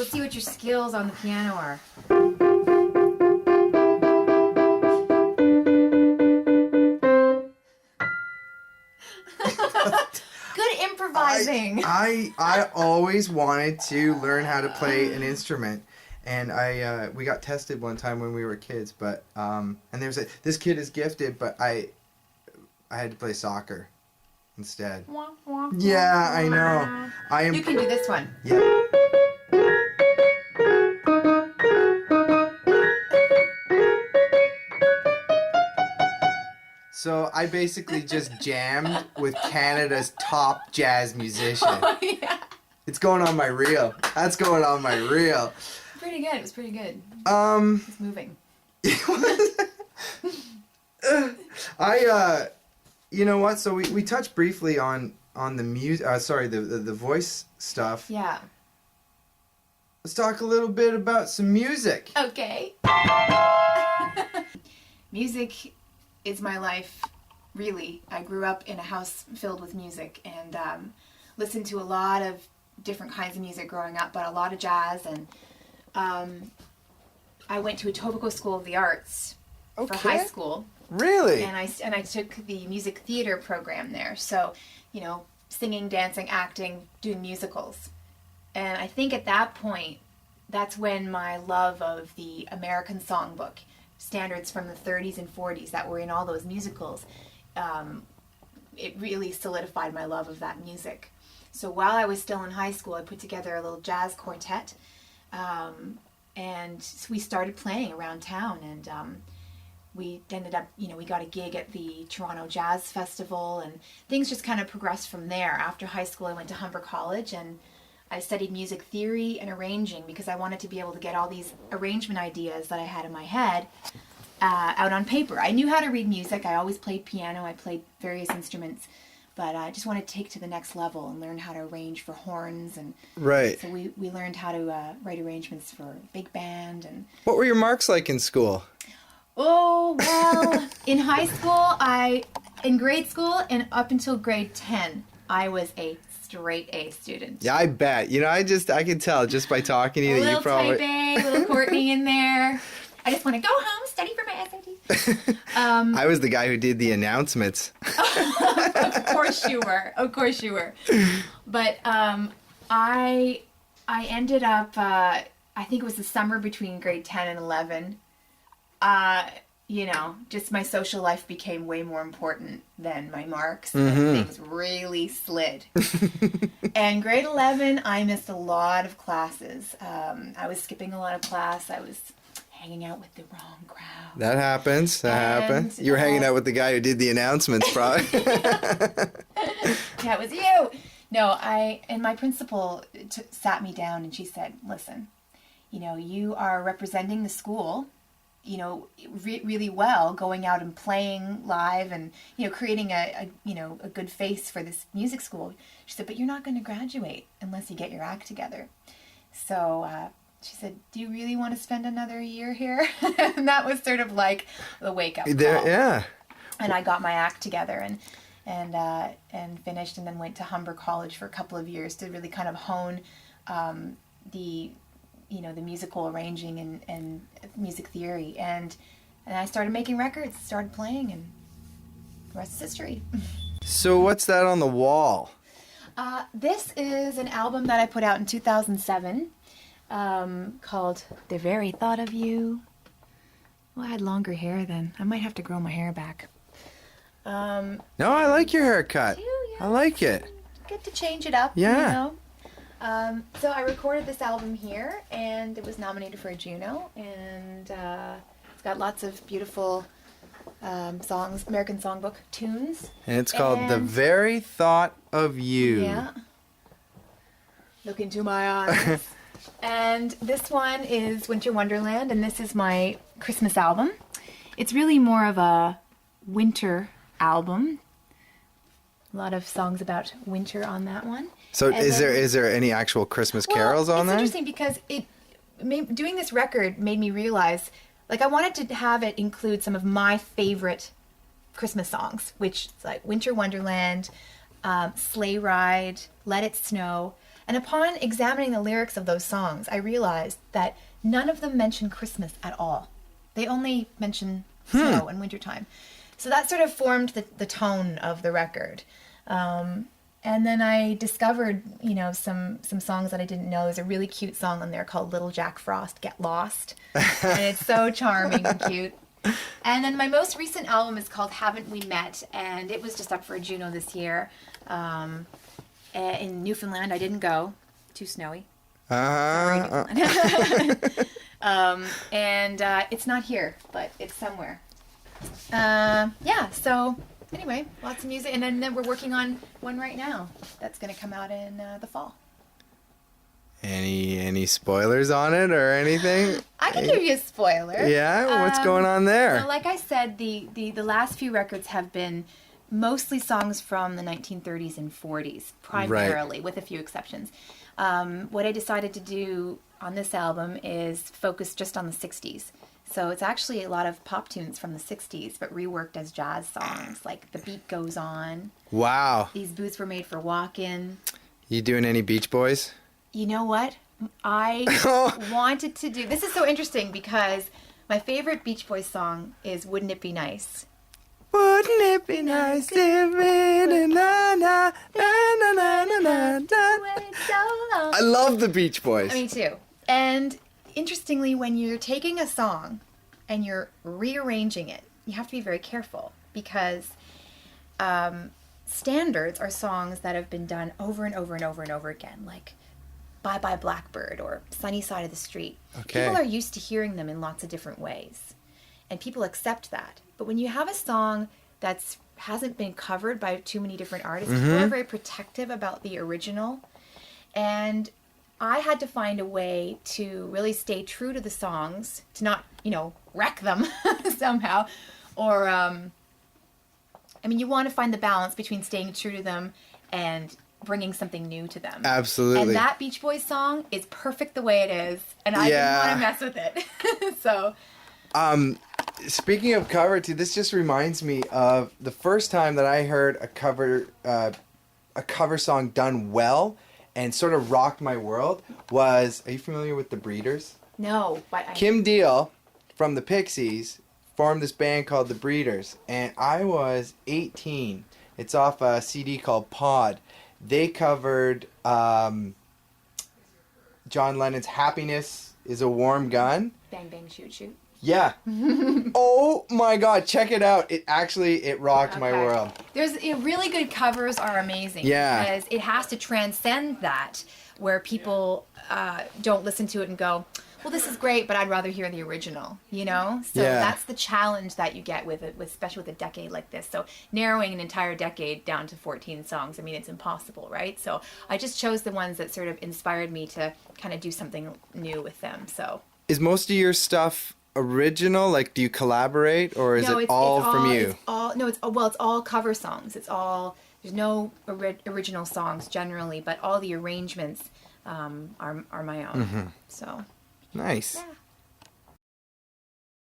Let's see what your skills on the piano are. Good improvising. I always wanted to learn how to play an instrument, and we got tested one time when we were kids, but and there's this kid is gifted, but I had to play soccer instead. Yeah, I know. You can do this one. Yeah. So I basically just jammed with Canada's top jazz musician. Oh, yeah. It's going on my reel. That's going on my reel. Pretty good. It was pretty good. It's moving. You know what? So we touched briefly on the music. Sorry, the voice stuff. Yeah. Let's talk a little bit about some music. Okay. Music is my life, really. I grew up in a house filled with music and listened to a lot of different kinds of music growing up, but a lot of jazz. And I went to Etobicoke School of the Arts for high school. Really? And I took the music theater program there. So, you know, singing, dancing, acting, doing musicals. And I think at that point, that's when my love of the American songbook, standards from the 30s and 40s that were in all those musicals, it really solidified my love of that music. So while I was still in high school, I put together a little jazz quartet, and we started playing around town, and we ended up, you know, we got a gig at the Toronto Jazz Festival, and things just kind of progressed from there. After high school, I went to Humber College, and I studied music theory and arranging because I wanted to be able to get all these arrangement ideas that I had in my head out on paper. I knew how to read music. I always played piano. I played various instruments, but I just wanted to take to the next level and learn how to arrange for horns. And right. So we learned how to write arrangements for big band. And what were your marks like in school? Oh, well, in high school, in grade school and up until grade 10, I was a straight A student. Yeah, I bet. You know, I can tell just by talking to you that you probably... Little type A, little Courtney in there. I just want to go home, study for my SATs. I was the guy who did the announcements. Of course you were. Of course you were. But I ended up, I think it was the summer between grade 10 and 11. You know, just my social life became way more important than my marks. Mm-hmm. Things really slid. And grade 11, I missed a lot of classes. I was skipping a lot of class. I was hanging out with the wrong crowd. That happens. That happens. You were hanging out with the guy who did the announcements, probably. Yeah, it was you. No, and my principal sat me down and she said, listen, you know, you are representing the school, you know, really well, going out and playing live and, you know, creating a good face for this music school. She said, but you're not going to graduate unless you get your act together. So she said, do you really want to spend another year here? And that was sort of like the wake-up call. Yeah. And I got my act together and finished, and then went to Humber College for a couple of years to really kind of hone the musical arranging and music theory. And I started making records, started playing, and the rest is history. So what's that on the wall? This is an album that I put out in 2007 called The Very Thought of You. Well, I had longer hair then. I might have to grow my hair back. No, I like your haircut. Yeah. I like it. Good to change it up, yeah. You know? So I recorded this album here, and it was nominated for a Juno, and it's got lots of beautiful songs, American Songbook tunes. And it's called The Very Thought of You. Yeah. Look into my eyes. And this one is Winter Wonderland, and this is my Christmas album. It's really more of a winter album. A lot of songs about winter on that one. So is there any actual Christmas carols on there? It's interesting because doing this record made me realize, like, I wanted to have it include some of my favorite Christmas songs, which is like Winter Wonderland, Sleigh Ride, Let It Snow. And upon examining the lyrics of those songs, I realized that none of them mention Christmas at all. They only mention snow and wintertime. So that sort of formed the tone of the record. And then I discovered, you know, some songs that I didn't know. There's a really cute song on there called Little Jack Frost, Get Lost. And it's so charming and cute. And then my most recent album is called Haven't We Met? And it was just up for a Juno this year. In Newfoundland, I didn't go. Too snowy. Sorry, Newfoundland. And it's not here, but it's somewhere. Yeah, so... Anyway, lots of music, and then we're working on one right now that's going to come out in the fall. Any spoilers on it or anything? I can give you a spoiler. Yeah, what's going on there? So like I said, the last few records have been mostly songs from the 1930s and 40s, primarily, with a few exceptions. What I decided to do on this album is focus just on the 60s. So it's actually a lot of pop tunes from the 60s, but reworked as jazz songs, like The Beat Goes On. Wow. These Boots Were Made for Walkin'. You doing any Beach Boys? You know what? I wanted to do... This is so interesting because my favorite Beach Boys song is Wouldn't It Be Nice? Wouldn't it be nice if it na na na na na na na. I love the Beach Boys. Me too. And... interestingly, when you're taking a song and you're rearranging it, you have to be very careful because standards are songs that have been done over and over and over and over again, like Bye Bye Blackbird or Sunny Side of the Street. Okay. People are used to hearing them in lots of different ways, and people accept that. But when you have a song that hasn't been covered by too many different artists, people are very protective about the original, and I had to find a way to really stay true to the songs, to not, you know, wreck them somehow. Or, I mean, you want to find the balance between staying true to them and bringing something new to them. Absolutely. And that Beach Boys song is perfect the way it is, and I didn't want to mess with it. So. Speaking of cover, too, this just reminds me of the first time that I heard a cover song done well and sort of rocked my world was, are you familiar with the Breeders? No, but Kim Deal from the Pixies formed this band called the Breeders, and I was 18. It's off a CD called Pod. They covered John Lennon's Happiness is a Warm Gun. Bang Bang Shoot Shoot. Yeah. Oh my God, check it out. It rocked my world. There's really good covers are amazing. Yeah. Because it has to transcend that where people don't listen to it and go, well, this is great, but I'd rather hear the original, you know? So that's the challenge that you get with it, especially with a decade like this. So narrowing an entire decade down to 14 songs, I mean, it's impossible, right? So I just chose the ones that sort of inspired me to kind of do something new with them. So is most of your stuff original? Like, do you collaborate, or is it all from you? It's all cover songs. There's no original songs generally, but all the arrangements are my own. So nice. Yeah.